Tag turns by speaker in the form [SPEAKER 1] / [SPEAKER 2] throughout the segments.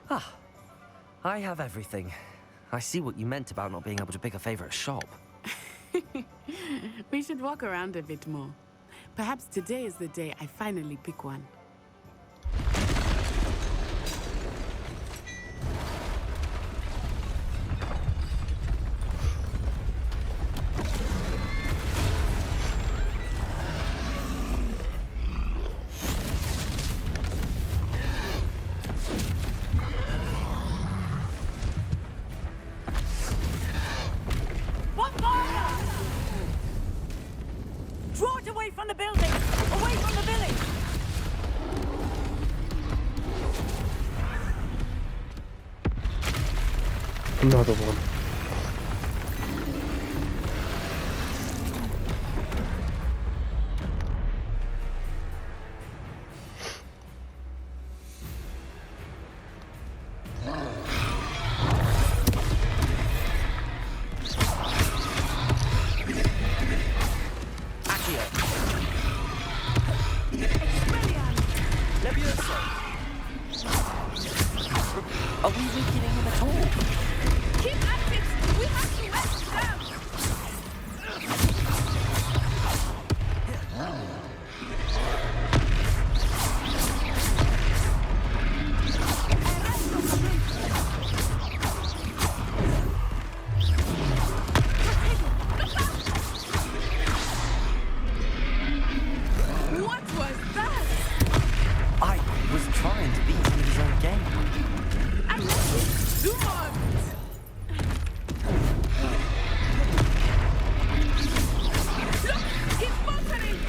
[SPEAKER 1] Ah, I have everything. I see what you meant about not being able to pick a favorite shop.
[SPEAKER 2] We should walk around a bit more. Perhaps today is the day I finally pick one.
[SPEAKER 3] Draw it away from the building! Away from the village!
[SPEAKER 4] Another one.
[SPEAKER 1] Are we weakening him at all?
[SPEAKER 2] Keep at it! We have to rest them! What was that?
[SPEAKER 1] I was trying to beat him in his own game.
[SPEAKER 2] I left it! Do more! Look! He's faltering!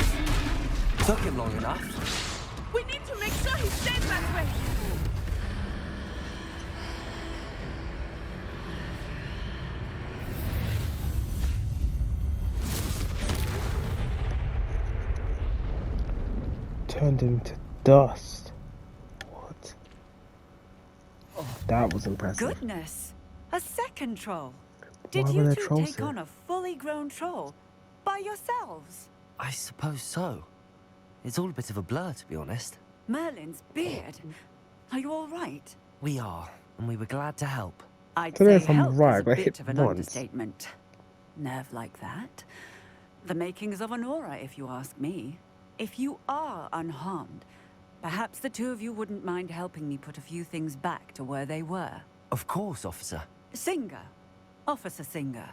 [SPEAKER 1] Took him long enough.
[SPEAKER 2] We need to make sure he stays that way!
[SPEAKER 4] Turned him to dust. What? That was impressive.
[SPEAKER 3] Goodness! A second troll!
[SPEAKER 4] Why
[SPEAKER 3] Did
[SPEAKER 4] were
[SPEAKER 3] you
[SPEAKER 4] there
[SPEAKER 3] two
[SPEAKER 4] trolls
[SPEAKER 3] take
[SPEAKER 4] here?
[SPEAKER 3] on a fully grown troll? By yourselves?
[SPEAKER 1] I suppose so. It's all a bit of a blur, to be honest.
[SPEAKER 3] Merlin's beard. Are you all right?
[SPEAKER 1] We are, and we were glad to help.
[SPEAKER 3] I'd
[SPEAKER 4] Don't know
[SPEAKER 3] say
[SPEAKER 4] if I'm
[SPEAKER 3] help
[SPEAKER 4] right,
[SPEAKER 3] is a
[SPEAKER 4] I got
[SPEAKER 3] bit
[SPEAKER 4] hit
[SPEAKER 3] of an
[SPEAKER 4] once.
[SPEAKER 3] understatement. Nerve like that? The makings of an aura, if you ask me. If you are unharmed, perhaps the two of you wouldn't mind helping me put a few things back to where they were.
[SPEAKER 1] Of course, officer.
[SPEAKER 3] Singer. Officer Singer.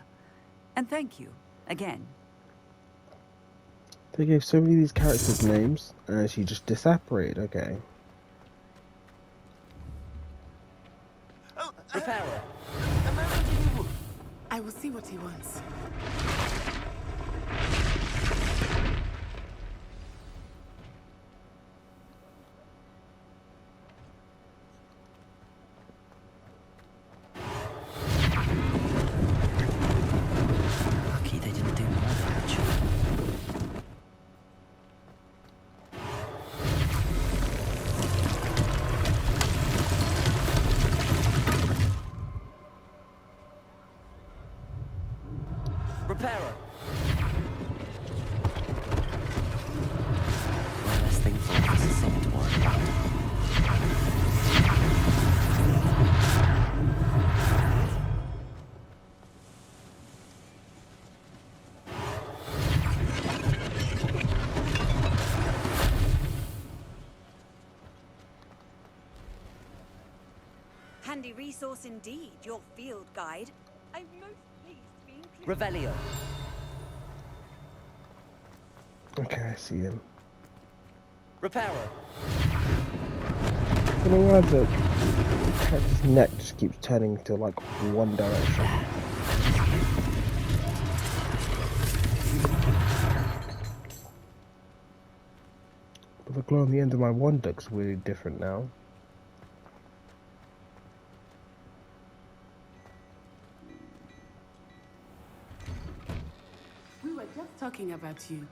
[SPEAKER 3] And thank you, again.
[SPEAKER 4] They gave so many of these characters names, and she just disapparated. Okay.
[SPEAKER 1] Repairer.
[SPEAKER 2] I will see what he wants.
[SPEAKER 1] Lucky they didn't do more damage. Repairer. One less thing for Officer Singer to worry about.
[SPEAKER 5] Handy resource indeed, your field guide. I'm most pleased to be included.
[SPEAKER 1] Revelio.
[SPEAKER 4] Okay, I see him.
[SPEAKER 1] Repairer.
[SPEAKER 4] I don't know why the character's neck just keeps turning to like one direction. But the glow on the end of my wand looks really different now.
[SPEAKER 2] We were just talking about you.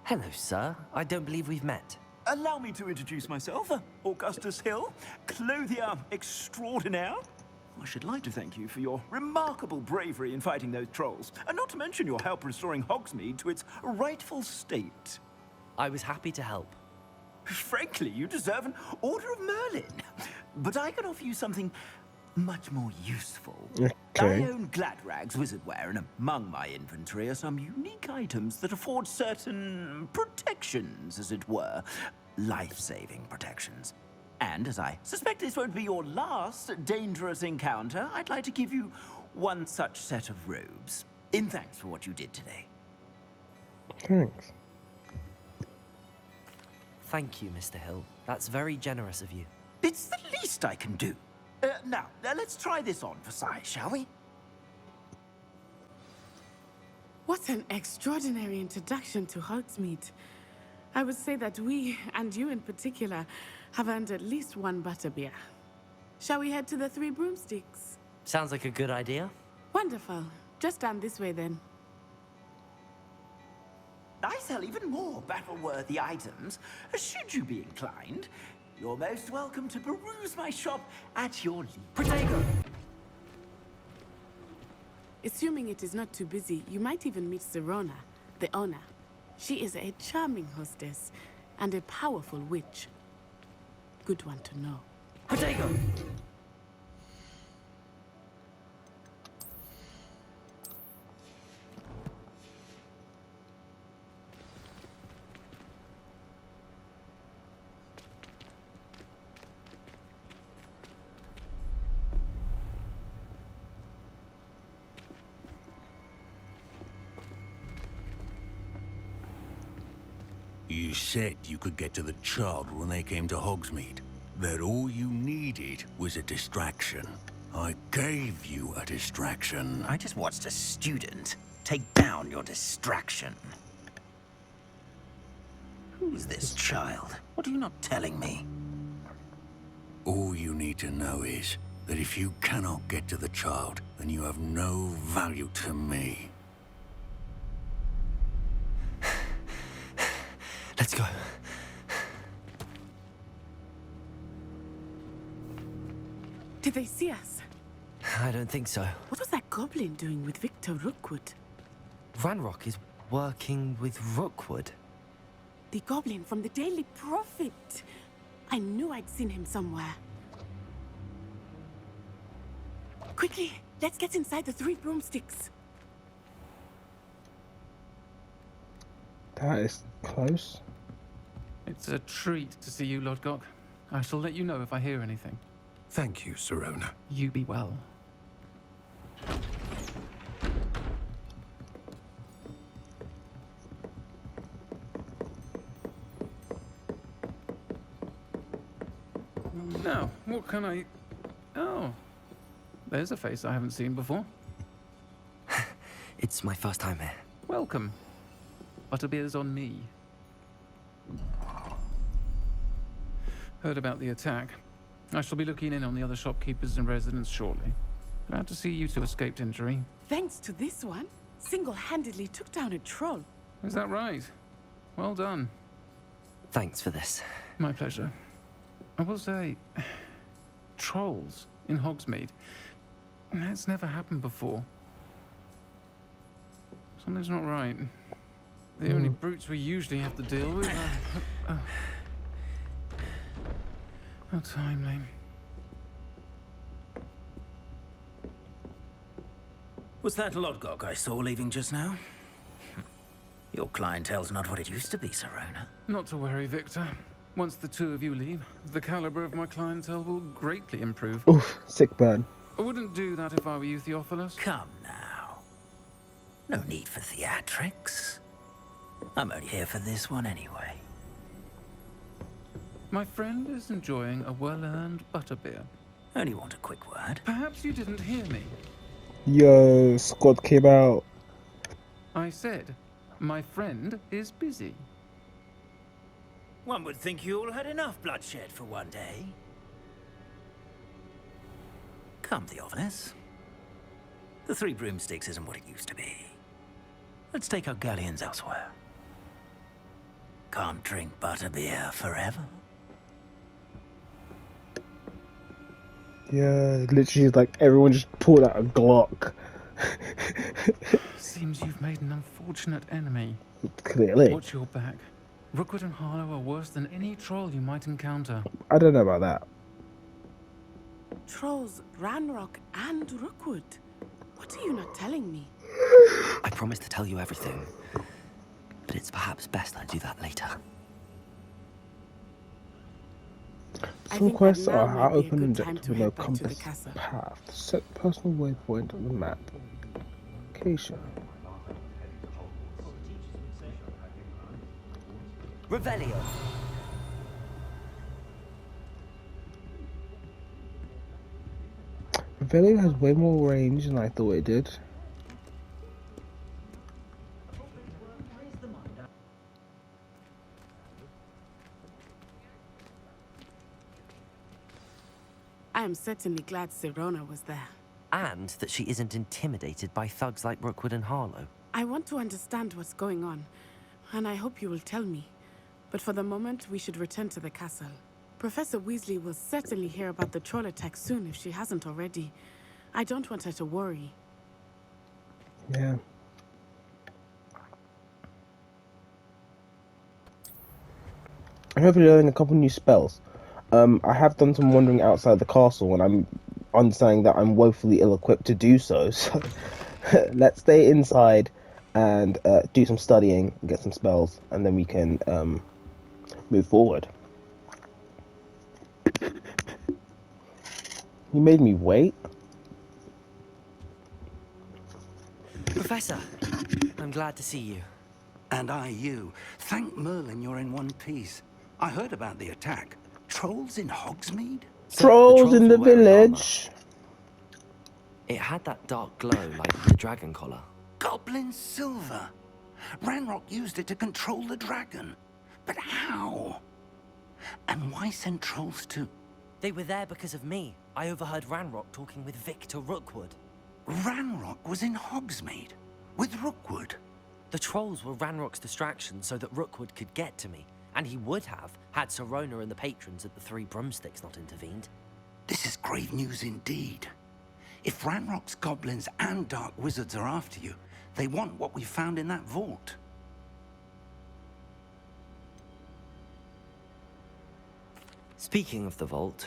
[SPEAKER 1] Hello, sir. I don't believe we've met.
[SPEAKER 6] Allow me to introduce myself, Augustus Hill, clothier extraordinaire. I should like to thank you for your remarkable bravery in fighting those trolls, and not to mention your help restoring Hogsmeade to its rightful state.
[SPEAKER 1] I was happy to help.
[SPEAKER 6] Frankly, you deserve an Order of Merlin. But I can offer you something much more useful.
[SPEAKER 4] Okay.
[SPEAKER 6] I own Gladrag's wizardware, and among my inventory are some unique items that afford certain protections, as it were. Life-saving protections. And as I suspect this won't be your last dangerous encounter, I'd like to give you one such set of robes. In thanks for what you did today.
[SPEAKER 4] Thanks.
[SPEAKER 1] Thank you, Mr. Hill. That's very generous of you.
[SPEAKER 6] It's the least I can do. Now, let's try this on for size, shall we?
[SPEAKER 2] What an extraordinary introduction to Hogsmeade. I would say that we, and you in particular, have earned at least one butterbeer. Shall we head to the Three Broomsticks?
[SPEAKER 1] Sounds like a good idea.
[SPEAKER 2] Wonderful. Just down this way then.
[SPEAKER 6] I sell even more battle-worthy items. Should you be inclined, you're most welcome to peruse my shop at your leisure.
[SPEAKER 1] Protego!
[SPEAKER 2] Assuming it is not too busy, you might even meet Serona, the owner. She is a charming hostess and a powerful witch. Good one to know.
[SPEAKER 1] Protego!
[SPEAKER 7] You said you could get to the child when they came to Hogsmeade. That all you needed was a distraction. I gave you a distraction.
[SPEAKER 6] I just watched a student take down your distraction. Who's this child? What are you not telling me?
[SPEAKER 7] All you need to know is that if you cannot get to the child, then you have no value to me.
[SPEAKER 1] Let's go.
[SPEAKER 2] Did they see us?
[SPEAKER 1] I don't think so.
[SPEAKER 2] What was that goblin doing with Victor Rookwood?
[SPEAKER 1] Ranrock is working with Rookwood.
[SPEAKER 2] The goblin from the Daily Prophet. I knew I'd seen him somewhere. Quickly, let's get inside the Three Broomsticks.
[SPEAKER 4] That is close.
[SPEAKER 8] It's a treat to see you, Lodgok. I shall let you know if I hear anything.
[SPEAKER 9] Thank you, Serona.
[SPEAKER 8] You be well. Now, what can I... Oh, there's a face I haven't seen before.
[SPEAKER 1] It's my first time here.
[SPEAKER 8] Welcome. Butterbeer's on me. Heard about the attack. I shall be looking in on the other shopkeepers and residents shortly. Glad to see you two escaped injury.
[SPEAKER 2] Thanks to this one, single-handedly took down a troll.
[SPEAKER 8] Is that right? Well done.
[SPEAKER 1] Thanks for this.
[SPEAKER 8] My pleasure. I will say, trolls in Hogsmeade. That's never happened before. Something's not right. The only brutes we usually have to deal with are... How timely.
[SPEAKER 6] Was that Lodgok I saw leaving just now? Your clientele's not what it used to be, Serona.
[SPEAKER 8] Not to worry, Victor. Once the two of you leave, the caliber of my clientele will greatly improve.
[SPEAKER 4] Oof, sick burn.
[SPEAKER 8] I wouldn't do that if I were you, Theophilus.
[SPEAKER 6] Come now. No need for theatrics. I'm only here for this one anyway.
[SPEAKER 8] My friend is enjoying a well-earned butterbeer.
[SPEAKER 6] Only want a quick word.
[SPEAKER 8] Perhaps you didn't hear me.
[SPEAKER 4] Yo, squad came out.
[SPEAKER 8] I said, my friend is busy.
[SPEAKER 6] One would think you all had enough bloodshed for one day. Come, Theophilus. The Three Broomsticks isn't what it used to be. Let's take our galleons elsewhere. Can't drink butterbeer forever.
[SPEAKER 4] Yeah, literally like everyone just pulled out a Glock.
[SPEAKER 8] Seems you've made an unfortunate enemy.
[SPEAKER 4] Clearly.
[SPEAKER 8] Watch your back. Rookwood and Harlow are worse than any troll you might encounter.
[SPEAKER 4] I don't know about that.
[SPEAKER 2] Trolls, Ranrock, and Rookwood. What are you not telling me?
[SPEAKER 1] I promise to tell you everything, but it's perhaps best I do that later.
[SPEAKER 2] I
[SPEAKER 4] Some
[SPEAKER 2] think that
[SPEAKER 4] quests
[SPEAKER 2] now
[SPEAKER 4] are
[SPEAKER 2] might
[SPEAKER 4] how
[SPEAKER 2] be a
[SPEAKER 4] open
[SPEAKER 2] good
[SPEAKER 4] and
[SPEAKER 2] time
[SPEAKER 4] depth
[SPEAKER 2] to
[SPEAKER 4] with no
[SPEAKER 2] head back to the
[SPEAKER 4] compass
[SPEAKER 2] castle.
[SPEAKER 4] path. Set personal waypoint on the map. Location.
[SPEAKER 1] Revelio.
[SPEAKER 4] Revelio has way more range than I thought it did.
[SPEAKER 2] I am certainly glad Sirona was there.
[SPEAKER 1] And that she isn't intimidated by thugs like Rookwood and Harlow.
[SPEAKER 2] I want to understand what's going on, and I hope you will tell me. But for the moment, we should return to the castle. Professor Weasley will certainly hear about the troll attack soon if she hasn't already. I don't want her to worry.
[SPEAKER 4] Yeah. I'm hopefully learning a couple new spells. I have done some wandering outside the castle, and I'm understanding that I'm woefully ill-equipped to do so. So let's stay inside and do some studying, get some spells, and then we can move forward. You made me wait.
[SPEAKER 1] Professor, I'm glad to see you.
[SPEAKER 7] And I you. Thank Merlin you're in one piece. I heard about the attack. Trolls in Hogsmeade?
[SPEAKER 1] So,
[SPEAKER 4] Trolls in
[SPEAKER 1] were
[SPEAKER 4] the
[SPEAKER 1] wearing
[SPEAKER 4] village.
[SPEAKER 1] armor. It had that dark glow like the dragon collar.
[SPEAKER 7] Goblin silver. Ranrock used it to control the dragon. But how? And why send trolls to...
[SPEAKER 1] They were there because of me. I overheard Ranrock talking with Victor Rookwood.
[SPEAKER 7] Ranrock was in Hogsmeade with Rookwood.
[SPEAKER 1] The trolls were Ranrock's distraction so that Rookwood could get to me. And he would have, had Sirona and the patrons at the Three Broomsticks not intervened.
[SPEAKER 7] This is grave news indeed. If Ranrock's goblins and dark wizards are after you, they want what we found in that vault.
[SPEAKER 1] Speaking of the vault,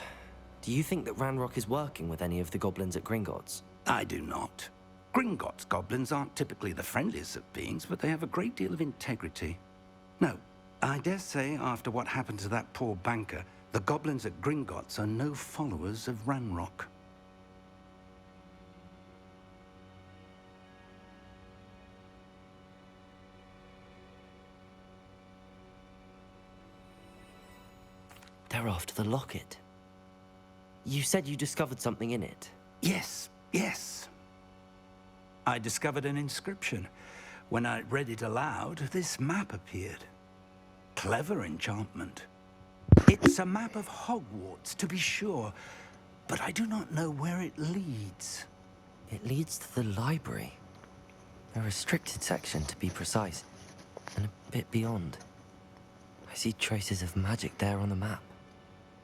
[SPEAKER 1] do you think that Ranrock is working with any of the goblins at Gringotts?
[SPEAKER 7] I do not. Gringotts goblins aren't typically the friendliest of beings, but they have a great deal of integrity. No, I dare say after what happened to that poor banker, the goblins at Gringotts are no followers of Ranrock.
[SPEAKER 1] They're after the locket. You said you discovered something in it.
[SPEAKER 7] Yes, yes. I discovered an inscription. When I read it aloud, this map appeared. Clever enchantment. It's a map of Hogwarts, to be sure, but I do not know where it leads.
[SPEAKER 1] It leads to the library. A restricted section, to be precise, and a bit beyond. I see traces of magic there on the map.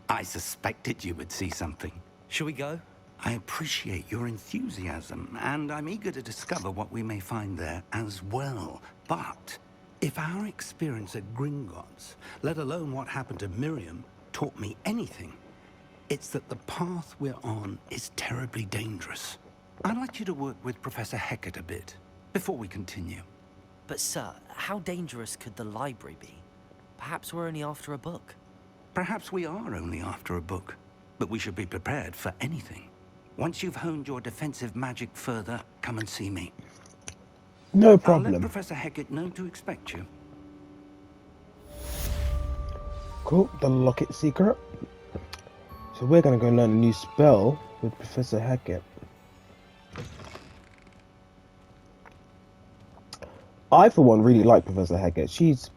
[SPEAKER 7] I suspected you would see something.
[SPEAKER 1] Shall we go?
[SPEAKER 7] I appreciate your enthusiasm, and I'm eager to discover what we may find there as well. But if our experience at Gringotts, let alone what happened to Miriam, taught me anything, it's that the path we're on is terribly dangerous. I'd like you to work with Professor Hecat a bit, before we continue.
[SPEAKER 1] But sir, how dangerous could the library be? Perhaps we're only after a book.
[SPEAKER 7] Perhaps we are only after a book, but we should be prepared for anything. Once you've honed your defensive magic further, come and see me.
[SPEAKER 4] No
[SPEAKER 7] I'll let
[SPEAKER 4] problem.
[SPEAKER 7] Professor Hecat know to expect you.
[SPEAKER 4] Cool, the locket secret. So we're gonna go learn a new spell with Professor Hecat. I, for one, really like Professor Hecat. She's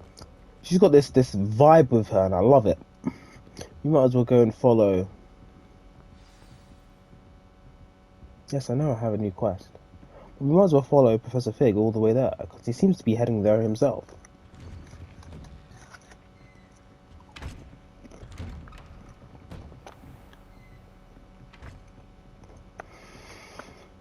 [SPEAKER 4] got this vibe with her, and I love it. You might as well go and follow. Yes, I know I have a new quest. We might as well follow Professor Fig all the way there, because he seems to be heading there himself.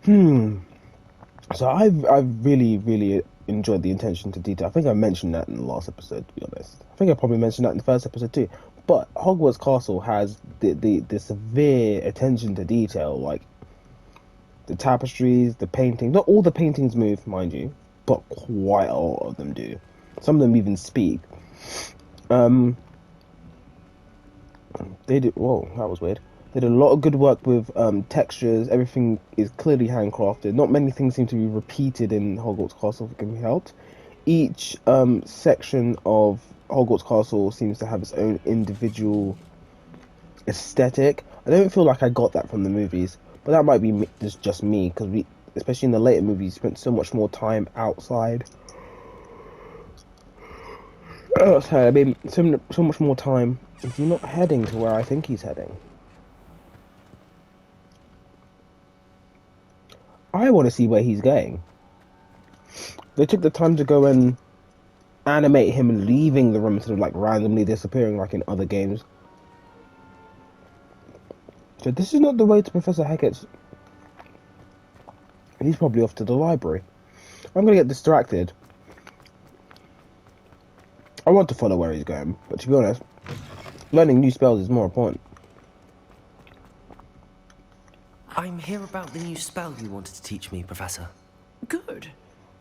[SPEAKER 4] So I've really enjoyed the attention to detail. I think I mentioned that in the last episode, to be honest. I think I probably mentioned that in the first episode too. But Hogwarts Castle has the severe attention to detail, like the tapestries, the paintings. Not all the paintings move, mind you, but quite a lot of them do. Some of them even speak. They did. Whoa, that was weird. They did a lot of good work with textures. Everything is clearly handcrafted. Not many things seem to be repeated in Hogwarts Castle, if it can be helped. Each section of Hogwarts Castle seems to have its own individual aesthetic. I don't feel like I got that from the movies, but that might be just me, because we, especially in the later movies, spent so much more time outside. Oh, sorry, I mean, so much more time. If you're not heading to where I think he's heading. I want to see where he's going. They took the time to go and animate him leaving the room instead of like randomly disappearing like in other games. So this is not the way to Professor Hackett's. He's probably off to the library. I'm gonna get distracted. I want to follow where he's going, but to be honest, learning new spells is more important.
[SPEAKER 1] I'm here about the new spell you wanted to teach me, Professor.
[SPEAKER 10] Good.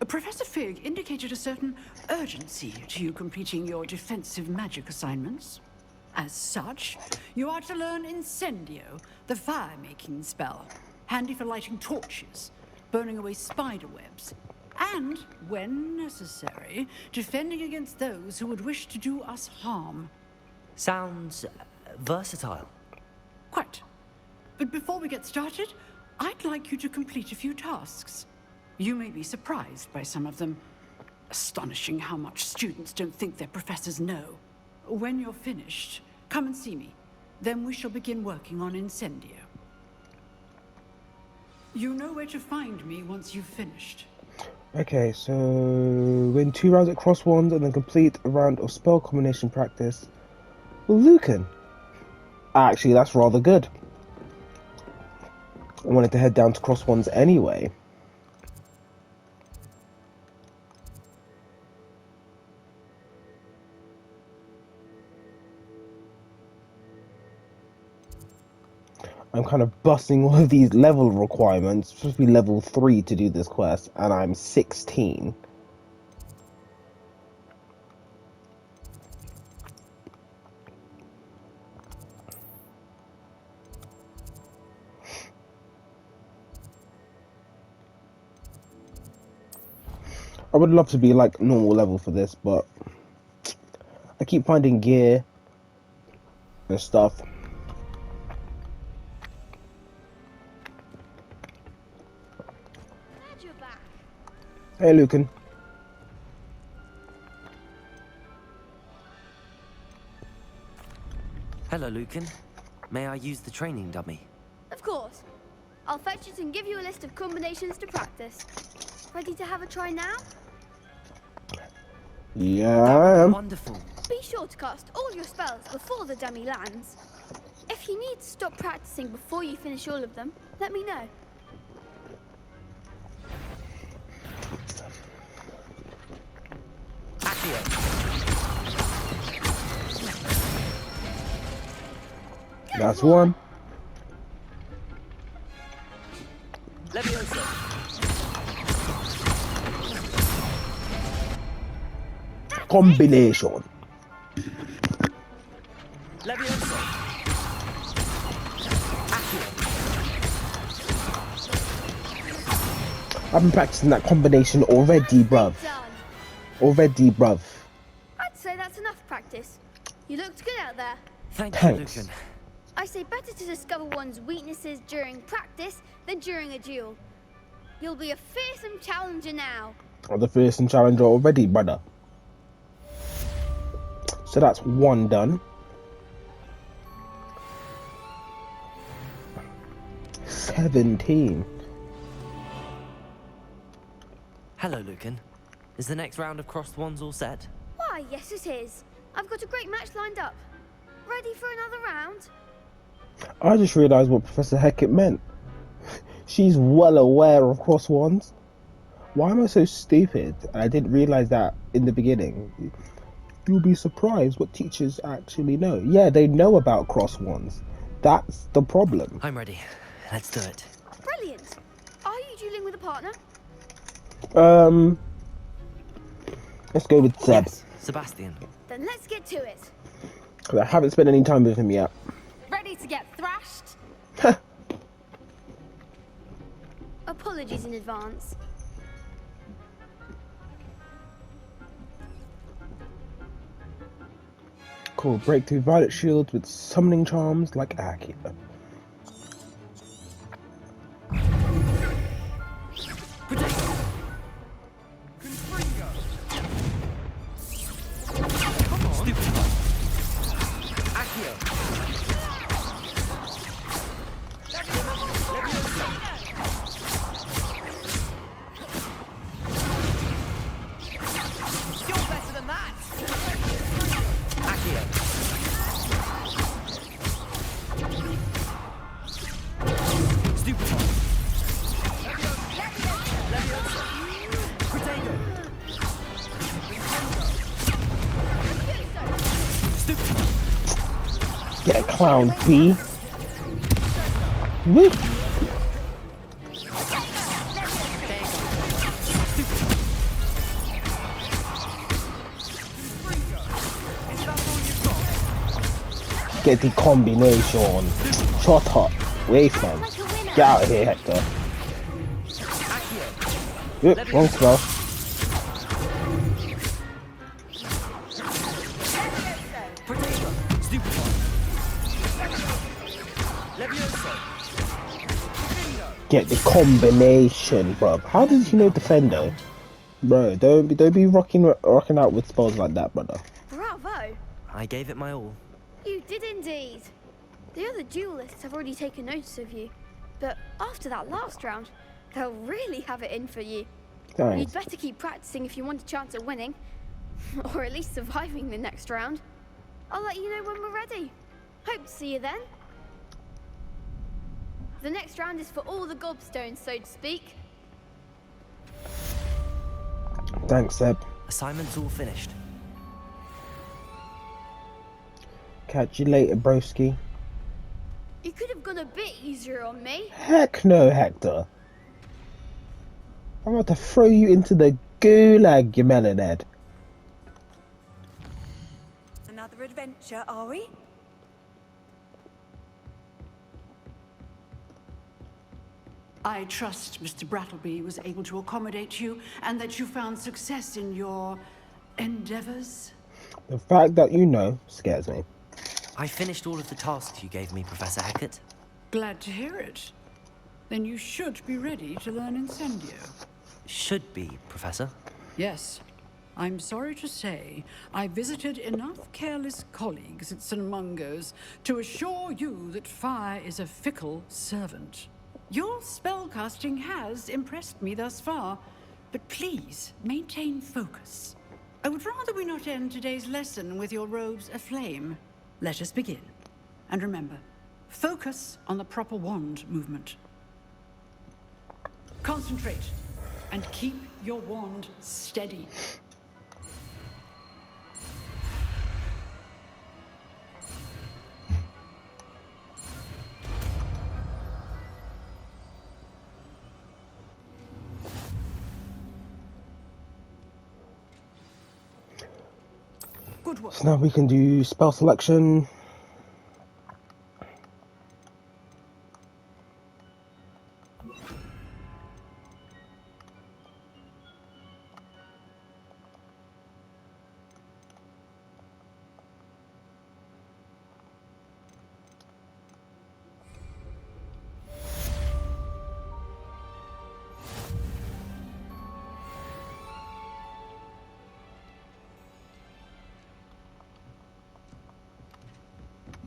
[SPEAKER 10] Professor Fig indicated a certain urgency to you completing your defensive magic assignments. As such, you are to learn Incendio, the fire-making spell, handy for lighting torches, burning away spider webs, and, when necessary, defending against those who would wish to do us harm.
[SPEAKER 1] Sounds versatile.
[SPEAKER 10] Quite. But before we get started, I'd like you to complete a few tasks. You may be surprised by some of them. Astonishing how much students don't think their professors know. When you're finished, come and see me. Then we shall begin working on Incendio. You know where to find me once you've finished.
[SPEAKER 4] Okay, so win 2 rounds at Cross Wands and then complete a round of spell combination practice. Lucan. Actually, that's rather good. I wanted to head down to Cross Wands anyway. I'm kind of busting all of these level requirements. It's supposed to be level 3 to do this quest, and I'm 16. I would love to be like normal level for this, but I keep finding gear and stuff. Hey, Lucan.
[SPEAKER 1] Hello, Lucan. May I use the training dummy?
[SPEAKER 11] Of course. I'll fetch it and give you a list of combinations to practice. Ready to have a try now?
[SPEAKER 4] Yeah, I am.
[SPEAKER 1] Wonderful.
[SPEAKER 11] Be sure to cast all your spells before the dummy lands. If you need to stop practicing before you finish all of them, let me know.
[SPEAKER 4] That's one. Combination. I've been practicing that combination already, bruv. Already, bruv.
[SPEAKER 11] I'd say that's enough practice. You looked good out there.
[SPEAKER 1] Thanks. Lucan.
[SPEAKER 11] I say better to discover one's weaknesses during practice than during a duel. You'll be a fearsome challenger now.
[SPEAKER 4] I'm the fearsome challenger already, brother. So that's one done. 17.
[SPEAKER 1] Hello, Lucan. Is the next round of Crossed Wands all set?
[SPEAKER 11] Why, yes it is. I've got a great match lined up. Ready for another round?
[SPEAKER 4] I just realised what Professor Hackett meant. She's well aware of Cross Wands. Why am I so stupid? I didn't realize that in the beginning. You'll be surprised what teachers actually know. Yeah, they know about cross wands. That's the problem.
[SPEAKER 1] I'm ready. Let's do it.
[SPEAKER 11] Brilliant. Are you dueling with a partner?
[SPEAKER 4] Let's go with Seb.
[SPEAKER 1] Yes, Sebastian.
[SPEAKER 11] Then let's get to it.
[SPEAKER 4] 'Cause I haven't spent any time with him yet.
[SPEAKER 11] Ready to get thrashed? Apologies in advance.
[SPEAKER 4] Cool. Break through violet shields with summoning charms like Akira. Get a clown, B. Woo! Get the combination. Shut up. Waste man. Get out of here, Hector. Yep, wrong spell. Get the combination, bro. How does he know Defender? Bro, don't be rocking out with spells like that, brother.
[SPEAKER 11] Bravo.
[SPEAKER 1] I gave it my all.
[SPEAKER 11] You did indeed. The other duelists have already taken notice of you. But after that last round, they'll really have it in for you.
[SPEAKER 4] Thanks.
[SPEAKER 11] You'd better keep practicing if you want a chance at winning. Or at least surviving the next round. I'll let you know when we're ready. Hope to see you then. The next round is for all the gobstones, so to speak.
[SPEAKER 4] Thanks, Seb.
[SPEAKER 1] Assignment's all finished.
[SPEAKER 4] Catch you later, broski.
[SPEAKER 11] You could have gone a bit easier on me.
[SPEAKER 4] Heck no, Hector. I'm about to throw you into the gulag, you melonhead.
[SPEAKER 5] Another adventure, are we?
[SPEAKER 10] I trust Mr. Brattleby was able to accommodate you and that you found success in your endeavors.
[SPEAKER 4] The fact that you know scares me.
[SPEAKER 1] I finished all of the tasks you gave me, Professor Hecat.
[SPEAKER 10] Glad to hear it. Then you should be ready to learn Incendio.
[SPEAKER 1] Should be, Professor.
[SPEAKER 10] Yes. I'm sorry to say, I visited enough careless colleagues at St. Mungo's to assure you that fire is a fickle servant. Your spellcasting has impressed me thus far, but please maintain focus. I would rather we not end today's lesson with your robes aflame. Let us begin. And remember, focus on the proper wand movement. Concentrate and keep your wand steady. Good work.
[SPEAKER 4] So now we can do spell selection.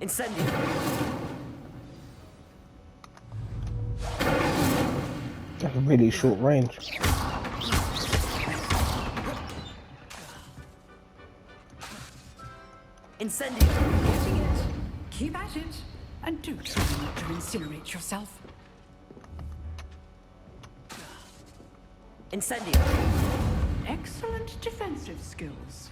[SPEAKER 1] Incendio!
[SPEAKER 4] That's a really short range.
[SPEAKER 1] Incendio!
[SPEAKER 10] Keep at it, and do try not to incinerate yourself.
[SPEAKER 1] Incendio!
[SPEAKER 10] Excellent defensive skills.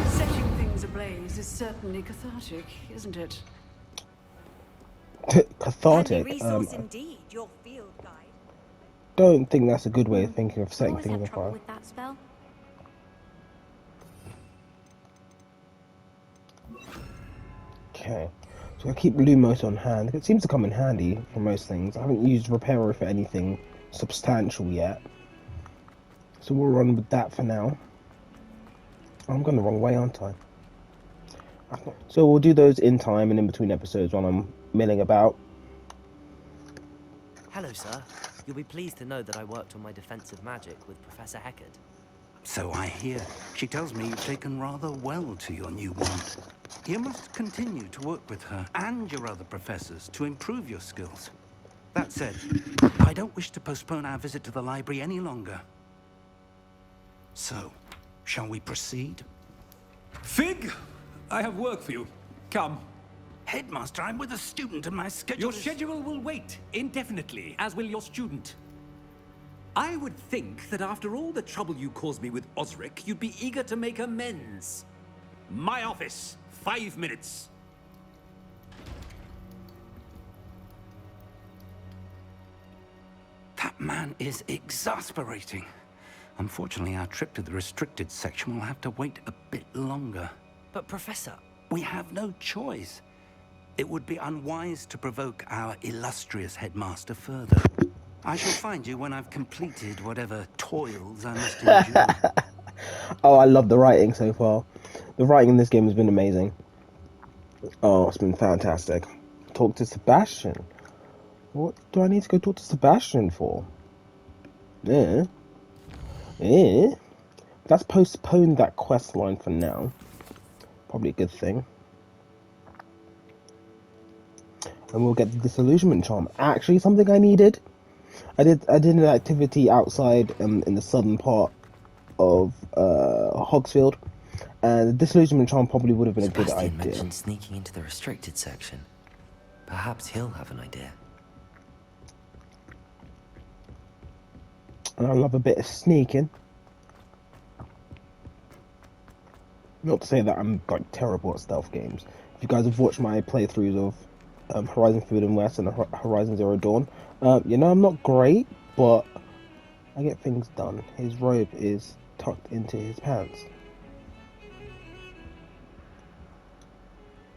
[SPEAKER 10] Setting things ablaze is certainly cathartic, isn't it?
[SPEAKER 4] Cathartic.
[SPEAKER 5] Handy resource indeed, your field guide.
[SPEAKER 4] Don't think that's a good way of thinking of
[SPEAKER 11] I
[SPEAKER 4] setting
[SPEAKER 11] always
[SPEAKER 4] things
[SPEAKER 11] have
[SPEAKER 4] on
[SPEAKER 11] trouble
[SPEAKER 4] fire.
[SPEAKER 11] with that spell.
[SPEAKER 4] Okay, so I keep Lumos on hand. It seems to come in handy for most things. I haven't used Repairer for anything substantial yet, so we'll run with that for now. I'm going the wrong way, aren't I? So we'll do those in time and in between episodes while I'm milling about.
[SPEAKER 1] Hello, sir. You'll be pleased to know that I worked on my defensive magic with Professor Heckard.
[SPEAKER 7] So I hear. She tells me you've taken rather well to your new wand. You must continue to work with her and your other professors to improve your skills. That said, I don't wish to postpone our visit to the library any longer. So, shall we proceed?
[SPEAKER 12] Fig, I have work for you. Come.
[SPEAKER 7] Headmaster, I'm with a student and my schedule
[SPEAKER 12] Your schedule will wait indefinitely, as will your student. I would think that after all the trouble you caused me with Osric, you'd be eager to make amends. My office, 5 minutes.
[SPEAKER 7] That man is exasperating. Unfortunately, our trip to the restricted section will have to wait a bit longer.
[SPEAKER 1] But, Professor...
[SPEAKER 7] We have no choice. It would be unwise to provoke our illustrious headmaster further. I shall find you when I've completed whatever toils I must endure.
[SPEAKER 4] Oh, I love the writing so far. The writing in this game has been amazing. Oh, it's been fantastic. Talk to Sebastian. What do I need to go talk to Sebastian for? Yeah. Let's postpone that quest line for now. Probably a good thing. And we'll get the disillusionment charm. Actually, something I needed. I did an activity outside in the southern part of Hogsfield, and the disillusionment charm probably would have been a good
[SPEAKER 1] Sebastian
[SPEAKER 4] idea.
[SPEAKER 1] mentioned sneaking into the restricted section. Perhaps he'll have an idea.
[SPEAKER 4] And I love a bit of sneaking. Not to say that I'm like terrible at stealth games. If you guys have watched my playthroughs of Horizon Forbidden West and Horizon Zero Dawn, you know I'm not great, but I get things done. His robe is tucked into his pants.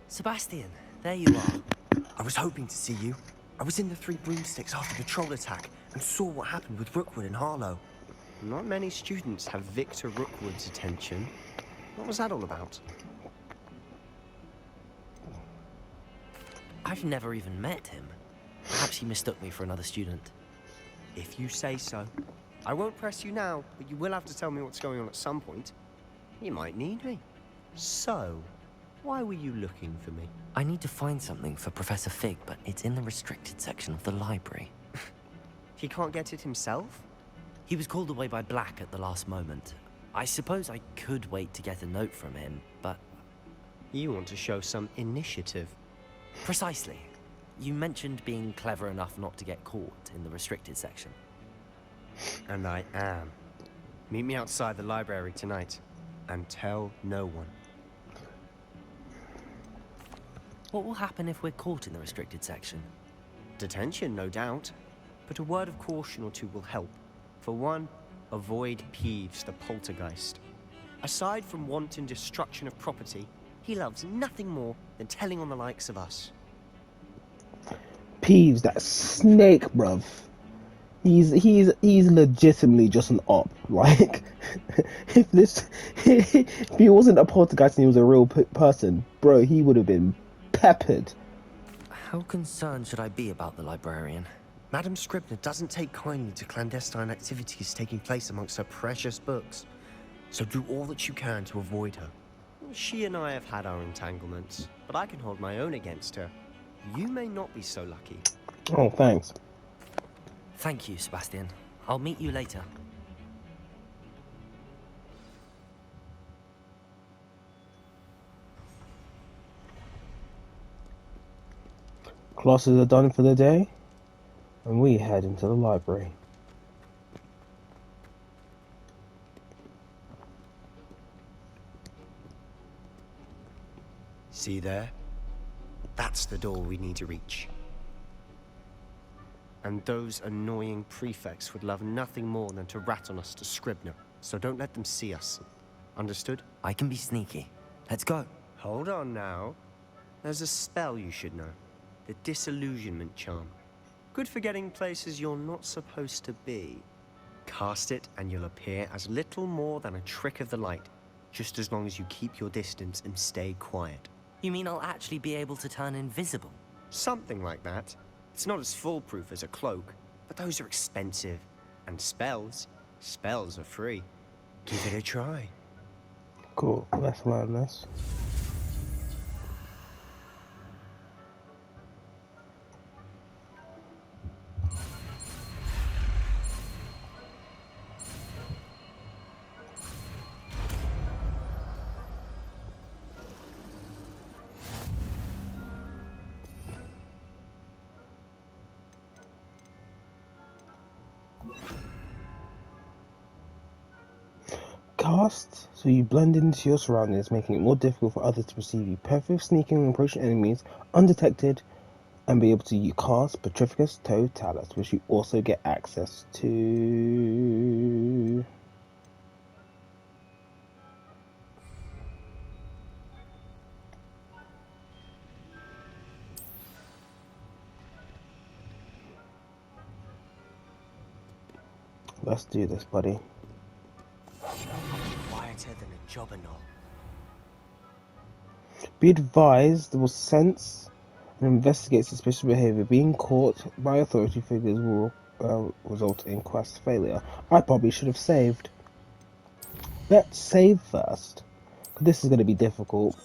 [SPEAKER 1] Sebastian, there you are. I was hoping to see you. I was in the Three Broomsticks after the troll attack and saw what happened with Rookwood and Harlow.
[SPEAKER 13] Not many students have Victor Rookwood's attention. What was that all about?
[SPEAKER 1] I've never even met him. Perhaps he mistook me for another student.
[SPEAKER 13] If you say so. I won't press you now, but you will have to tell me what's going on at some point. You might need me. So, why were you looking for me?
[SPEAKER 1] I need to find something for Professor Fig, but it's in the restricted section of the library.
[SPEAKER 13] He can't get it himself?
[SPEAKER 1] He was called away by Black at the last moment. I suppose I could wait to get a note from him, but...
[SPEAKER 13] You want to show some initiative.
[SPEAKER 1] Precisely. You mentioned being clever enough not to get caught in the restricted section.
[SPEAKER 13] And I am. Meet me outside the library tonight, and tell no one.
[SPEAKER 1] What will happen if we're caught in the restricted section?
[SPEAKER 13] Detention, no doubt. But a word of caution or two will help. For one, avoid Peeves, the poltergeist. Aside from wanton destruction of property, he loves nothing more than telling on the likes of us.
[SPEAKER 4] Peeves, that snake, bruv. He's legitimately just an op. Like, if he wasn't a poltergeist and he was a real person, bro, he would have been peppered.
[SPEAKER 1] How concerned should I be about the librarian?
[SPEAKER 13] Madam Scribner doesn't take kindly to clandestine activities taking place amongst her precious books. So do all that you can to avoid her. She and I have had our entanglements, but I can hold my own against her. You may not be so lucky.
[SPEAKER 4] Oh, thanks.
[SPEAKER 1] Thank you, Sebastian. I'll meet you later.
[SPEAKER 4] Classes are done for the day, and we head into the library.
[SPEAKER 13] See there? That's the door we need to reach. And those annoying prefects would love nothing more than to rat on us to Scribner, so don't let them see us. Understood?
[SPEAKER 1] I can be sneaky. Let's go.
[SPEAKER 13] Hold on now. There's a spell you should know. The Disillusionment Charm. Good for getting places you're not supposed to be. Cast it and you'll appear as little more than a trick of the light, just as long as you keep your distance and stay quiet.
[SPEAKER 1] You mean I'll actually be able to turn invisible?
[SPEAKER 13] Something like that. It's not as foolproof as a cloak, but those are expensive. And spells are free. Give it a try.
[SPEAKER 4] Cool, let's learn this. Cast so you blend into your surroundings, making it more difficult for others to perceive you. Perfect sneaking and approaching enemies undetected, and be able to cast Petrificus Totalis, which you also get access to. Let's do this, buddy.
[SPEAKER 13] Quieter than a jobberknoll.
[SPEAKER 4] Be advised, will sense and investigate suspicious behavior. Being caught by authority figures will result in quest failure. I probably should have saved. Let's save first. This is going to be difficult.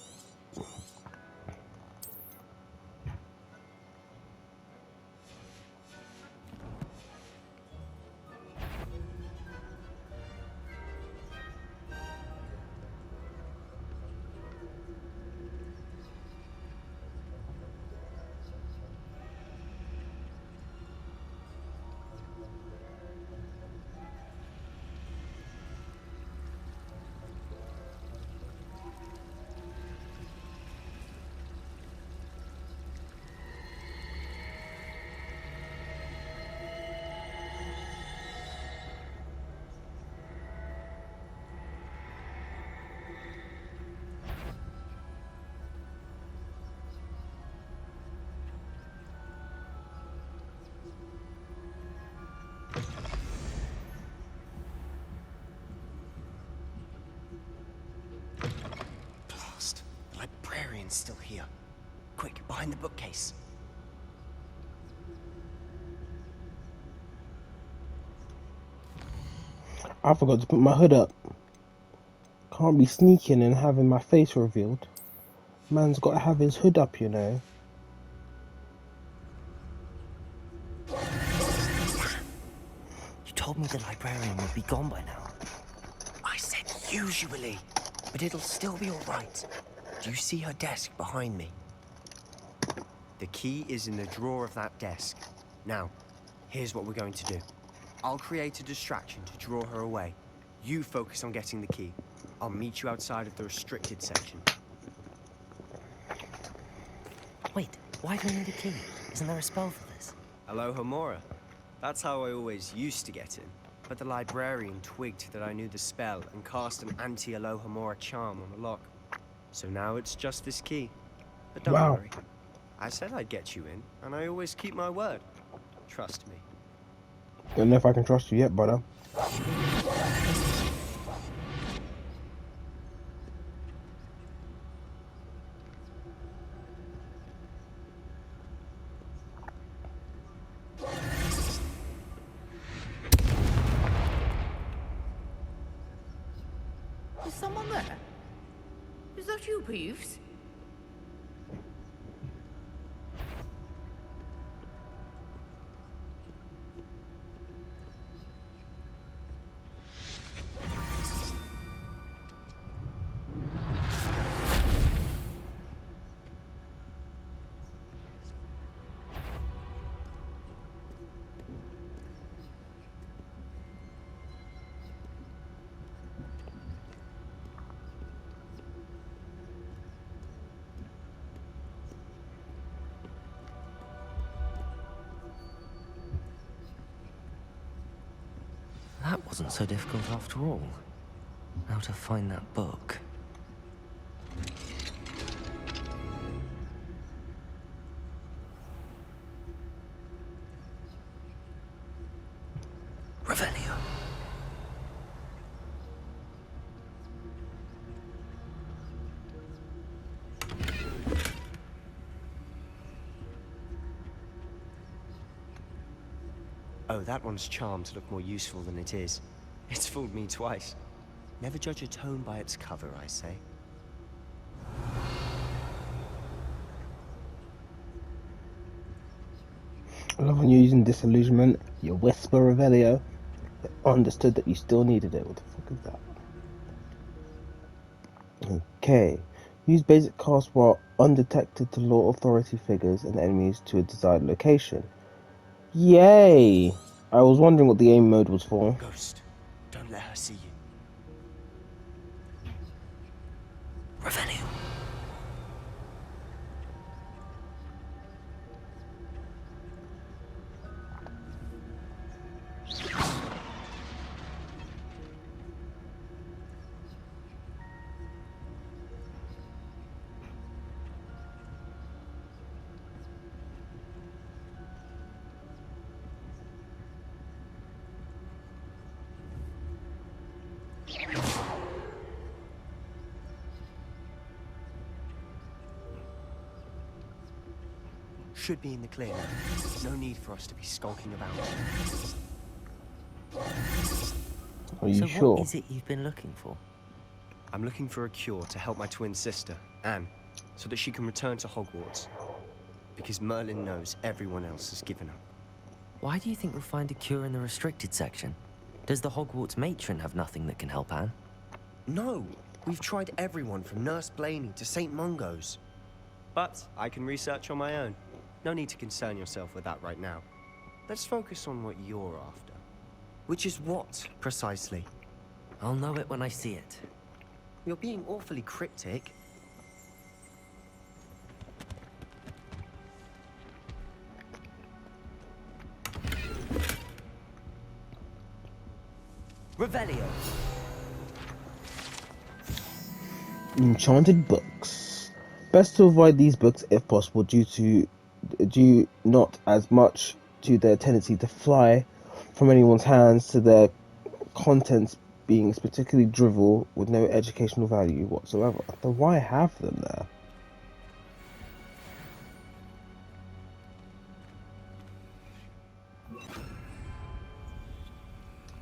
[SPEAKER 13] Still here. Quick, behind the bookcase.
[SPEAKER 4] I forgot to put my hood up. Can't be sneaking and having my face revealed. Man's got to have his hood up, you know.
[SPEAKER 1] You told me the librarian would be gone by now.
[SPEAKER 13] I said usually, but it'll still be all right. Do you see her desk behind me? The key is in the drawer of that desk. Now, here's what we're going to do. I'll create a distraction to draw her away. You focus on getting the key. I'll meet you outside of the restricted section.
[SPEAKER 1] Wait, why do I need a key? Isn't there a spell for this?
[SPEAKER 13] Alohomora. That's how I always used to get in. But the librarian twigged that I knew the spell and cast an anti-Alohomora charm on the lock. So now it's just this key. But don't worry. I said I'd get you in, and I always keep my word. Trust me.
[SPEAKER 4] Don't know if I can trust you yet, brother.
[SPEAKER 10] Is someone there? Is that you, Peeves?
[SPEAKER 1] wasn't so difficult after all. Now to find that book. Revelio.
[SPEAKER 13] Oh, that one's charmed to look more useful than it is. It's fooled me twice. Never judge a tome by its cover, I say.
[SPEAKER 4] I love when you're using disillusionment. You whisper Revelio. Understood that you still needed it. What the fuck is that? Okay. Use basic cast while undetected to lure authority figures and enemies to a desired location. Yay! I was wondering what the aim mode was for.
[SPEAKER 13] Ghost, don't let her see you.
[SPEAKER 1] Revelio.
[SPEAKER 13] Should be in the clear. No need for us to be skulking about.
[SPEAKER 4] Are you
[SPEAKER 1] So
[SPEAKER 4] sure?
[SPEAKER 1] what is it you've been looking for?
[SPEAKER 13] I'm looking for a cure to help my twin sister, Anne, so that she can return to Hogwarts. Because Merlin knows everyone else has given up.
[SPEAKER 1] Why do you think we'll find a cure in the restricted section? Does the Hogwarts matron have nothing that can help Anne?
[SPEAKER 13] No! We've tried everyone from Nurse Blaney to St. Mungo's. But I can research on my own. No need to concern yourself with that right now. Let's focus on what you're after. Which is what, precisely?
[SPEAKER 1] I'll know it when I see it.
[SPEAKER 13] You're being awfully cryptic.
[SPEAKER 1] Revelio.
[SPEAKER 4] Enchanted books. Best to avoid these books if possible due not as much to their tendency to fly from anyone's hands to their contents being particularly drivel with no educational value whatsoever. Then why have them there?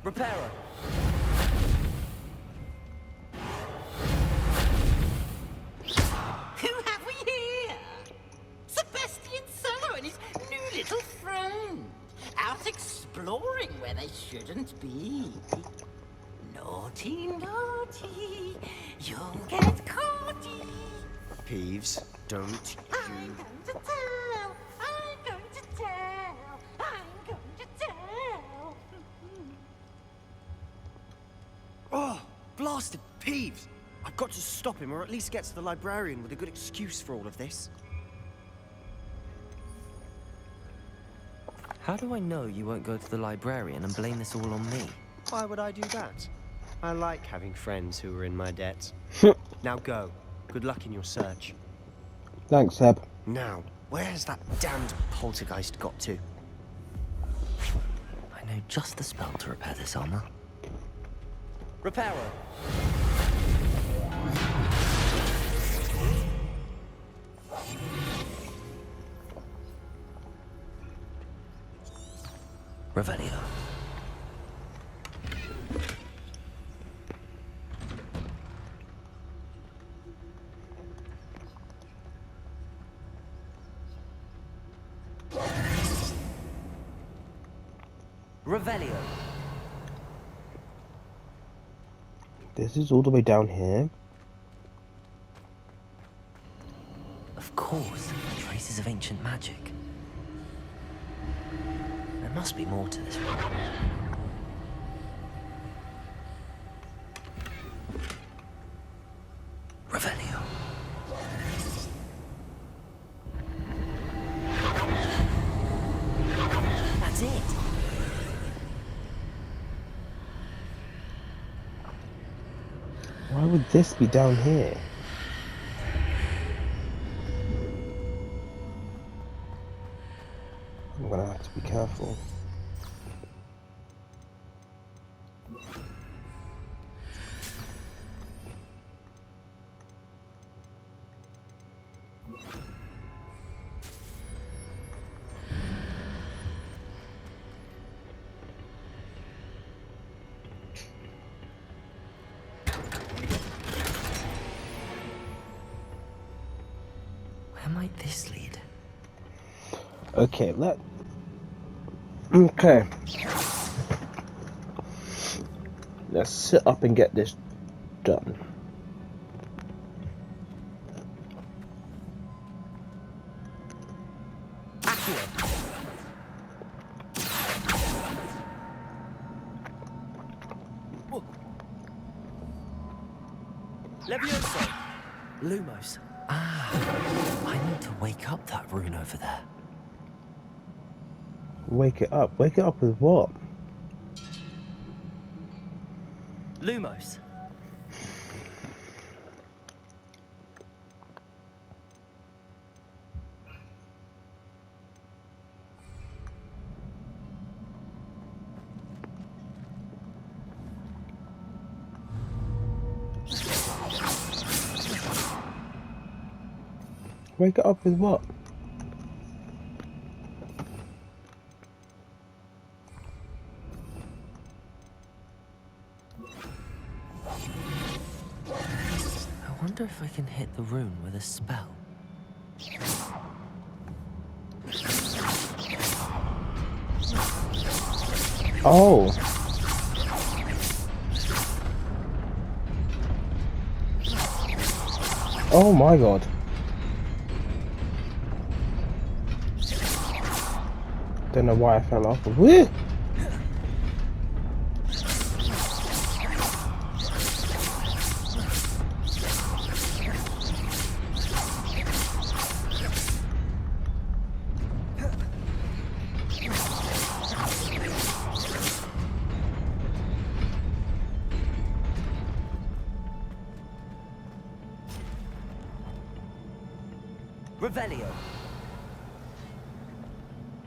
[SPEAKER 1] Repairer.
[SPEAKER 14] Who have we here? Sebastian Cello and his new little friend. Out exploring where they shouldn't be. Naughty, naughty. You'll get caughty.
[SPEAKER 13] Peeves, don't
[SPEAKER 14] I'm going to tell. I'm going to tell. I'm going to tell.
[SPEAKER 13] Oh, blasted Peeves! I've got to stop him, or at least get to the librarian with a good excuse for all of this.
[SPEAKER 1] How do I know you won't go to the librarian and blame this all on me?
[SPEAKER 13] Why would I do that? I like having friends who are in my debt. Now go. Good luck in your search.
[SPEAKER 4] Thanks, Seb.
[SPEAKER 13] Now, where's that damned poltergeist got to?
[SPEAKER 1] I know just the spell to repair this armor. Repairer. Revelio. Revelio.
[SPEAKER 4] This is all the way down here.
[SPEAKER 1] Of course, traces of ancient magic. There must be more to this one. Revelio. That's it.
[SPEAKER 4] Why would this be down here? I'm gonna have to be careful.
[SPEAKER 1] Where might this lead?
[SPEAKER 4] Okay, Okay. Let's sit up and get this done.
[SPEAKER 1] Levioso! Lumos. Ah, I need to wake up that rune over there.
[SPEAKER 4] Wake it up. Wake it up with what?
[SPEAKER 1] Lumos.
[SPEAKER 4] Wake it up with what?
[SPEAKER 1] I wonder if I can hit the rune with a spell.
[SPEAKER 4] Oh. Oh my god. Don't know why I fell off. Woo!
[SPEAKER 1] Revelio.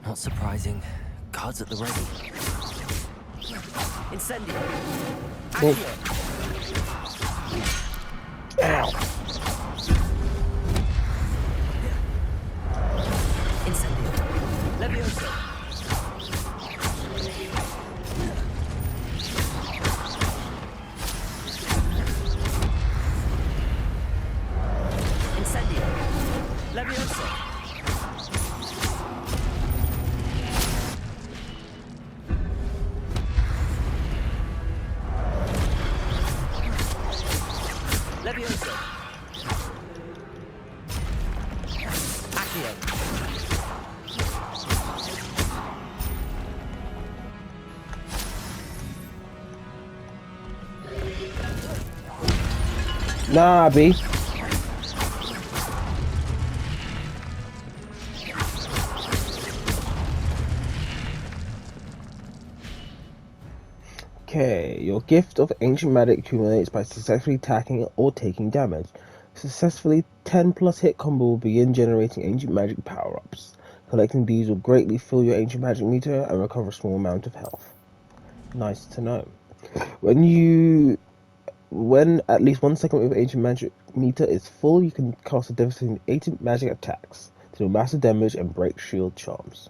[SPEAKER 1] Not surprising. Guards at the ready. Incendio. Accio.
[SPEAKER 4] Ow.
[SPEAKER 1] Incendio. Levioso. Incendio. Levioso. Levioso. Accio.
[SPEAKER 4] Nah, B. Okay, your gift of ancient magic accumulates by successfully attacking or taking damage. Successfully 10 plus hit combo will begin generating ancient magic power-ups. Collecting these will greatly fill your ancient magic meter and recover a small amount of health. Nice to know. When at least 1 second of your ancient magic meter is full, you can cast a devastating ancient magic attacks to do massive damage and break shield charms.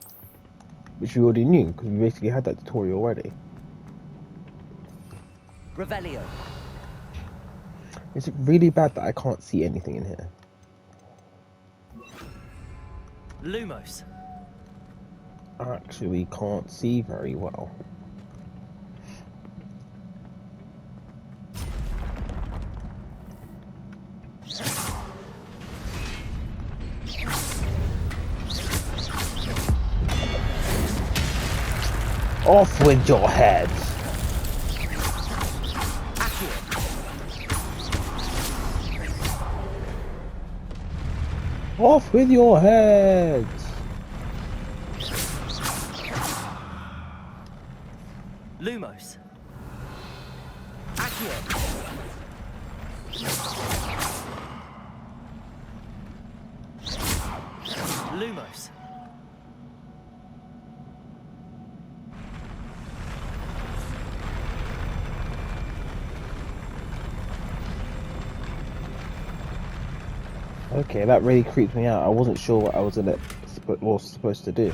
[SPEAKER 4] Which we already knew, because we basically had that tutorial already.
[SPEAKER 1] Revelio.
[SPEAKER 4] Is it really bad that I can't see anything in here?
[SPEAKER 1] Lumos.
[SPEAKER 4] I actually can't see very well. Off with your heads! Off with your heads!
[SPEAKER 1] Lumos. Accio. Lumos.
[SPEAKER 4] Okay, that really creeped me out. I wasn't sure what I was supposed to do.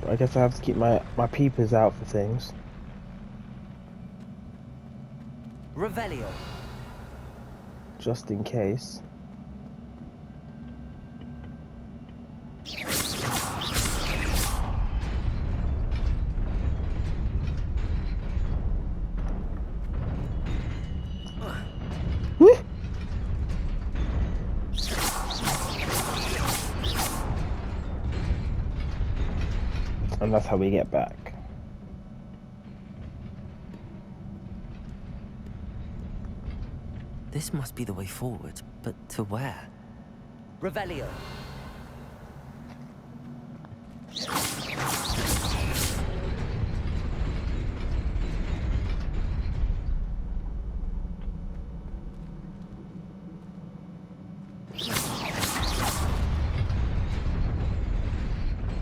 [SPEAKER 4] But I guess I have to keep my peepers out for things.
[SPEAKER 1] Revelio.
[SPEAKER 4] Just in case. Woo! And that's how we get back.
[SPEAKER 1] This must be the way forward, but to where? Revelio.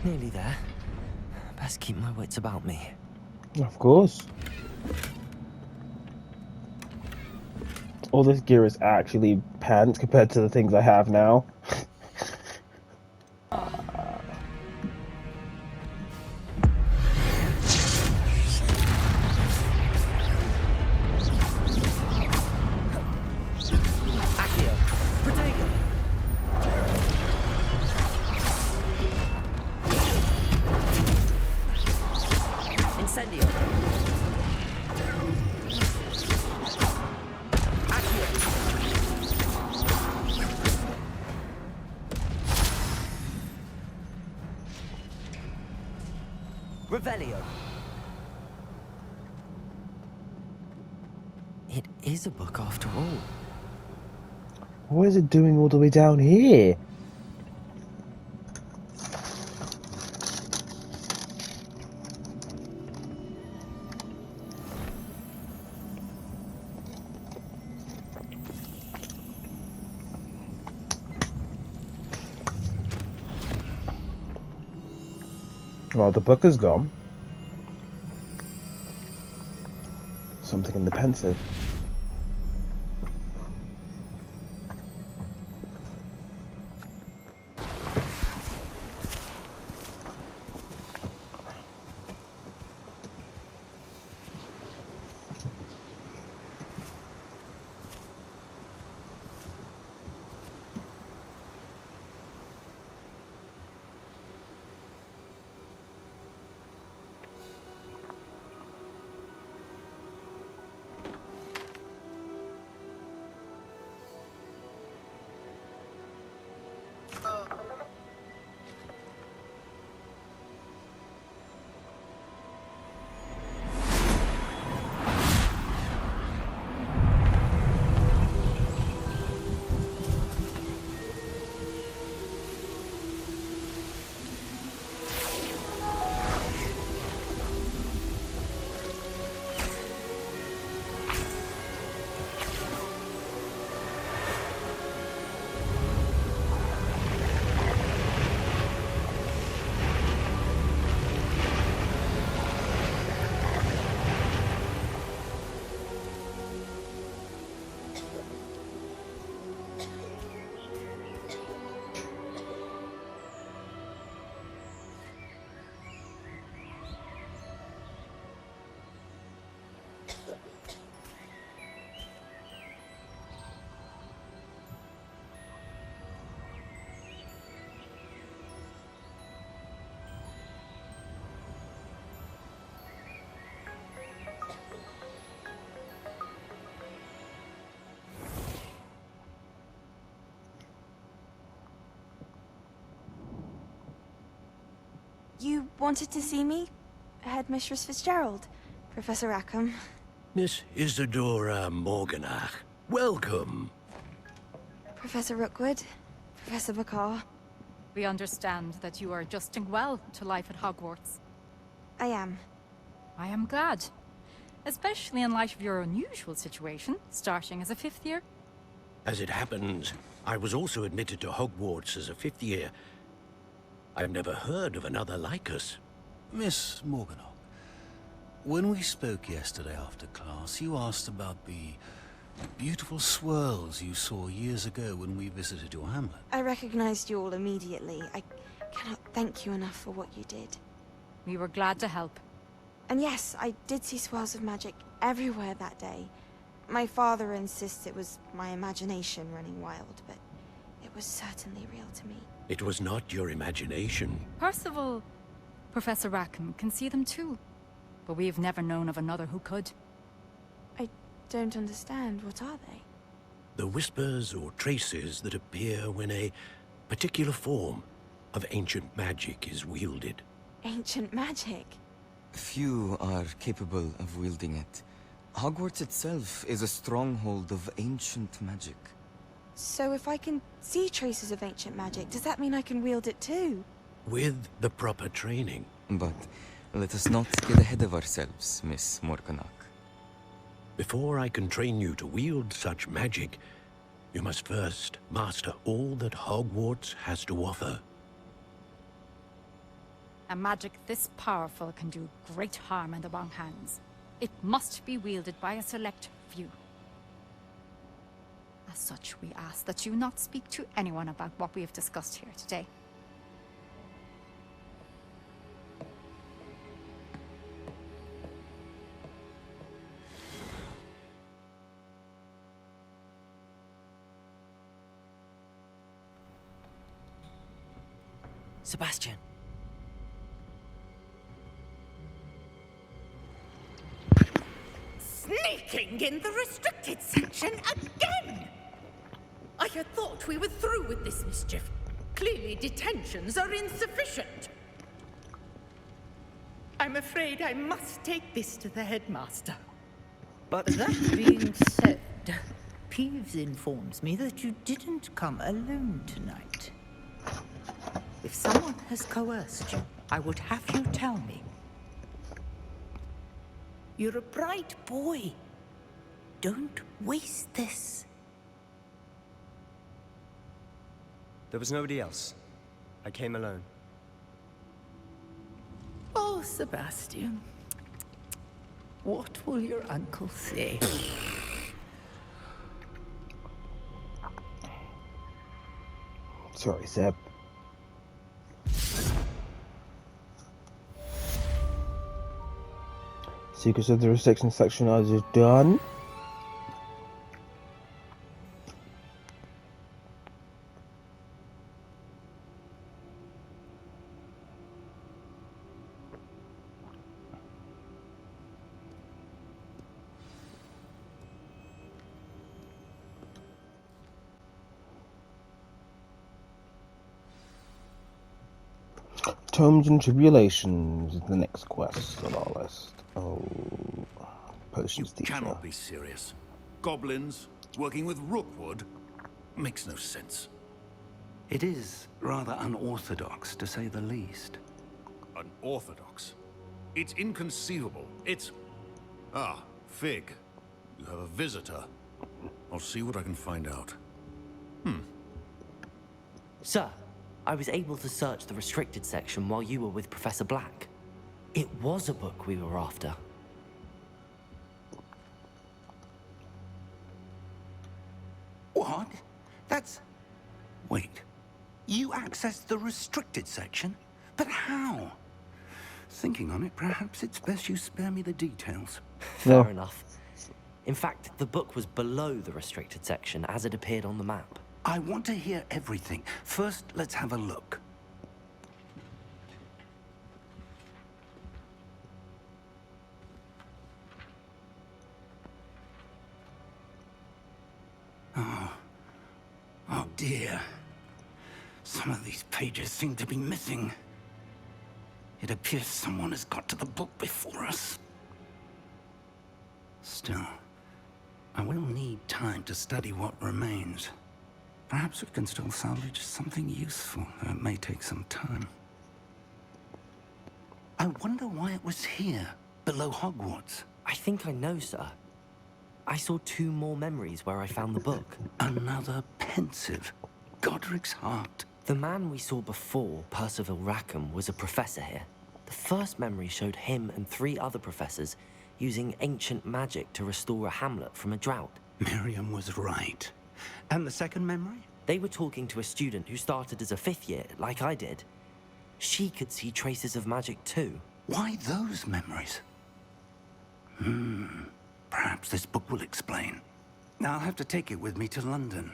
[SPEAKER 1] Nearly there. Best keep my wits about me.
[SPEAKER 4] Of course. All this gear is actually pants compared to the things I have now.
[SPEAKER 1] Revelio. It is a book after all.
[SPEAKER 4] What is it doing all the way down here? Well, the book is gone. Something in the pensive.
[SPEAKER 15] You wanted to see me? Headmistress Fitzgerald, Professor Rackham.
[SPEAKER 9] Miss Isadora Morganach, welcome.
[SPEAKER 15] Professor Rookwood, Professor Bakar.
[SPEAKER 16] We understand that you are adjusting well to life at Hogwarts.
[SPEAKER 15] I am.
[SPEAKER 16] I am glad. Especially in light of your unusual situation, starting as a 5th year.
[SPEAKER 9] As it happens, I was also admitted to Hogwarts as a 5th year. I've never heard of another like us.
[SPEAKER 17] Miss Morganock, when we spoke yesterday after class, you asked about the beautiful swirls you saw years ago when we visited your hamlet.
[SPEAKER 15] I recognized you all immediately. I cannot thank you enough for what you did.
[SPEAKER 16] We were glad to help.
[SPEAKER 15] And yes, I did see swirls of magic everywhere that day. My father insists it was my imagination running wild, but it was certainly real to me.
[SPEAKER 9] It was not your imagination.
[SPEAKER 16] Percival, Professor Rackham can see them too. But we've never known of another who could.
[SPEAKER 15] I don't understand. What are they?
[SPEAKER 9] The whispers or traces that appear when a particular form of ancient magic is wielded.
[SPEAKER 15] Ancient magic?
[SPEAKER 18] Few are capable of wielding it. Hogwarts itself is a stronghold of ancient magic.
[SPEAKER 15] So if I can see traces of ancient magic, does that mean I can wield it too?
[SPEAKER 9] With the proper training.
[SPEAKER 18] But let us not get ahead of ourselves, Miss Morganock.
[SPEAKER 9] Before I can train you to wield such magic, you must first master all that Hogwarts has to offer.
[SPEAKER 16] A magic this powerful can do great harm in the wrong hands. It must be wielded by a select few. As such, we ask that you not speak to anyone about what we have discussed here today.
[SPEAKER 1] Sebastian.
[SPEAKER 14] Sneaking in the restricted section again! I had thought we were through with this mischief. Clearly detentions are insufficient. I'm afraid I must take this to the headmaster.
[SPEAKER 19] But that being said, Peeves informs me that you didn't come alone tonight. If someone has coerced you, I would have you tell me. You're a bright boy. Don't waste this.
[SPEAKER 13] There was nobody else. I came alone.
[SPEAKER 19] Oh, Sebastian. What will your uncle say?
[SPEAKER 4] Sorry, Seb. Secrets of the restriction section are just done. Tomes and Tribulations is the next quest on our list. Oh, potions teacher.
[SPEAKER 7] Cannot be serious. Goblins working with Rookwood makes no sense. It is rather unorthodox, to say the least.
[SPEAKER 17] Unorthodox? It's inconceivable. It's... Ah, Fig. You have a visitor. I'll see what I can find out.
[SPEAKER 1] Sir, I was able to search the restricted section while you were with Professor Black. It was a book we were after.
[SPEAKER 7] What? That's... Wait. You accessed the restricted section? But how? Thinking on it, perhaps it's best you spare me the details.
[SPEAKER 1] Fair enough. In fact, the book was below the restricted section as it appeared on the map.
[SPEAKER 7] I want to hear everything. First, let's have a look. Oh dear. Some of these pages seem to be missing. It appears someone has got to the book before us. Still, I will need time to study what remains. Perhaps we can still salvage something useful, though it may take some time. I wonder why it was here. below Hogwarts.
[SPEAKER 1] I think I know, sir. I saw 2 more memories where I found the book.
[SPEAKER 7] Another pensive. Godric's heart.
[SPEAKER 1] The man we saw before, Percival Rackham, was a professor here. The first memory showed him and 3 other professors using ancient magic to restore a hamlet from a drought.
[SPEAKER 7] Miriam was right. And the second memory?
[SPEAKER 1] They were talking to a student who started as a 5th year, like I did. She could see traces of magic too.
[SPEAKER 7] Why those memories? Perhaps this book will explain. Now I'll have to take it with me to London.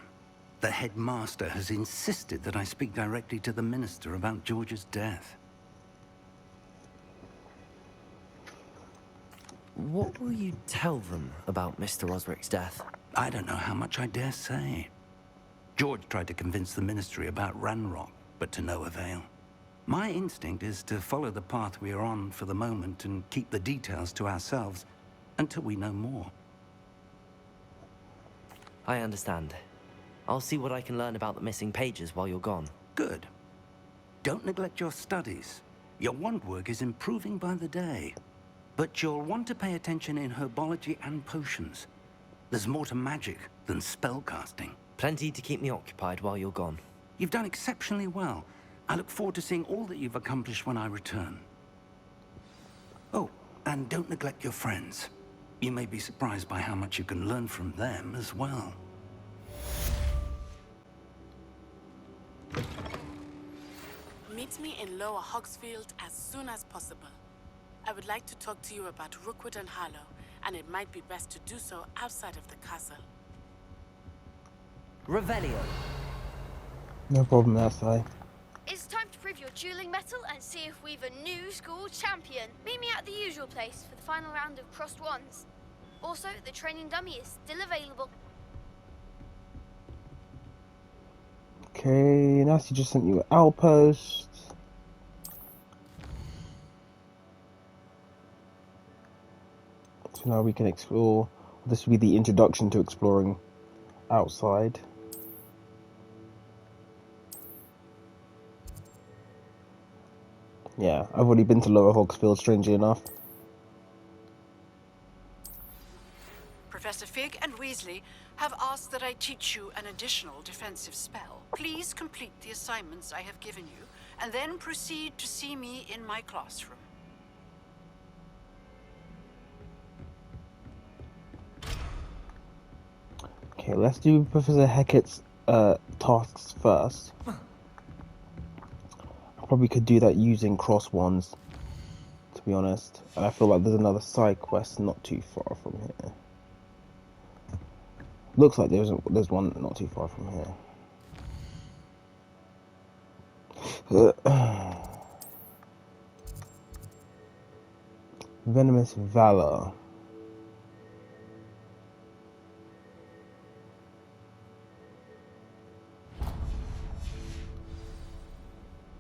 [SPEAKER 7] The headmaster has insisted that I speak directly to the minister about George's death.
[SPEAKER 1] What will you tell them about Mr. Osric's death?
[SPEAKER 7] I don't know how much I dare say. George tried to convince the ministry about Ranrock, but to no avail. My instinct is to follow the path we are on for the moment and keep the details to ourselves until we know more.
[SPEAKER 1] I understand. I'll see what I can learn about the missing pages while you're gone.
[SPEAKER 7] Good. Don't neglect your studies. Your wand work is improving by the day. But you'll want to pay attention in herbology and potions. There's more to magic than spellcasting.
[SPEAKER 1] Plenty to keep me occupied while you're gone.
[SPEAKER 7] You've done exceptionally well. I look forward to seeing all that you've accomplished when I return. Oh, and don't neglect your friends. You may be surprised by how much you can learn from them as well.
[SPEAKER 2] Meet me in Lower Hogsfield as soon as possible. I would like to talk to you about Rookwood and Harlow, and it might be best to do so outside of the castle.
[SPEAKER 1] Revelio.
[SPEAKER 4] No problem, that's fine.
[SPEAKER 11] It's time to prove your dueling mettle and see if we've a new school champion. Meet me at the usual place for the final round of crossed wands. Also, the training dummy is still available.
[SPEAKER 4] Okay, Nasty just sent you an outpost. So now we can explore. This will be the introduction to exploring outside. Yeah, I've already been to Lower Hogsfield, strangely enough.
[SPEAKER 10] Professor Fig and Weasley have asked that I teach you an additional defensive spell. Please complete the assignments I have given you, and then proceed to see me in my classroom.
[SPEAKER 4] Okay, let's do Professor Hecat's tasks first. I probably could do that using cross wands, to be honest. And I feel like there's another side quest not too far from here. Looks like there's one not too far from here. Venomous Valor.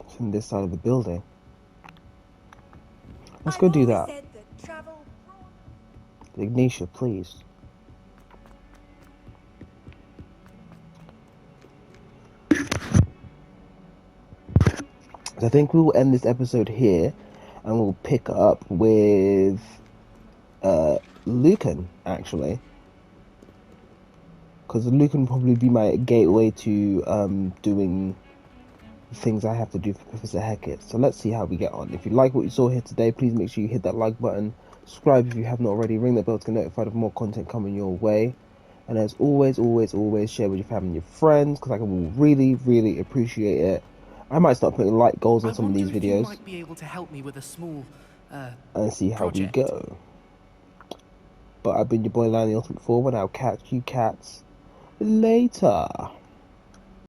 [SPEAKER 4] It's in this side of the building. Let's go do that. Ignitia, please. I think we will end this episode here, and we'll pick up with Lucan, actually, because Lucan will probably be my gateway to doing things I have to do for Professor Hecat. So let's see how we get on. If you like what you saw here today, please make sure you hit that like button, subscribe if you haven't already, ring the bell to get notified of more content coming your way, and as always, share with your family and your friends, because I will really appreciate it. I might start putting like goals on some of these videos.
[SPEAKER 20] You might be able to help me with a small
[SPEAKER 4] and see how
[SPEAKER 20] project.
[SPEAKER 4] we go. But I've been your boy Lion the Ultimate Forward. I'll catch you cats later.